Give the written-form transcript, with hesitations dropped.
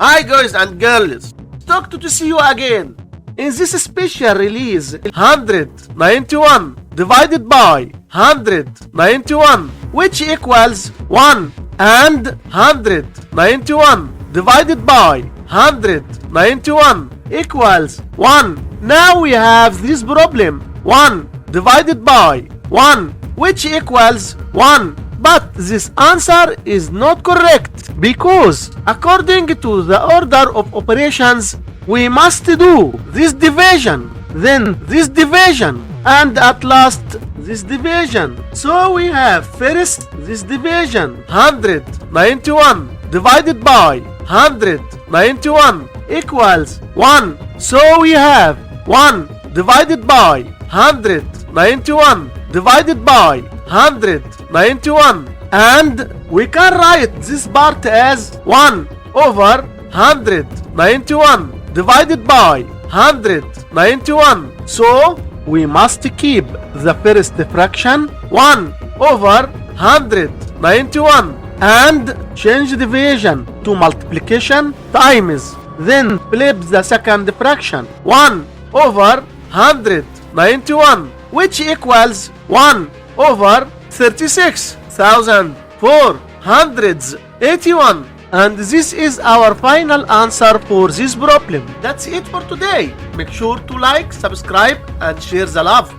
Hi guys and girls, stoked to see you again. In this special release, 191 divided by 191, which equals 1, and 191 divided by 191 equals 1. Now we have this problem, 1 divided by 1, which equals 1. But this answer is not correct because according to the order of operations, we must do this division, then this division, and at last this division. So we have first this division, 191 divided by 191 equals 1. So we have 1 divided by 191 divided by 191, and we can write this part as 1 over 191 divided by 191. So we must keep the first fraction 1 over 191 and change division to multiplication times, then flip the second fraction 1 over 191, which equals 1 over 36,481, and this is our final answer for this problem. That's it for today. Make sure to like, subscribe and share the love.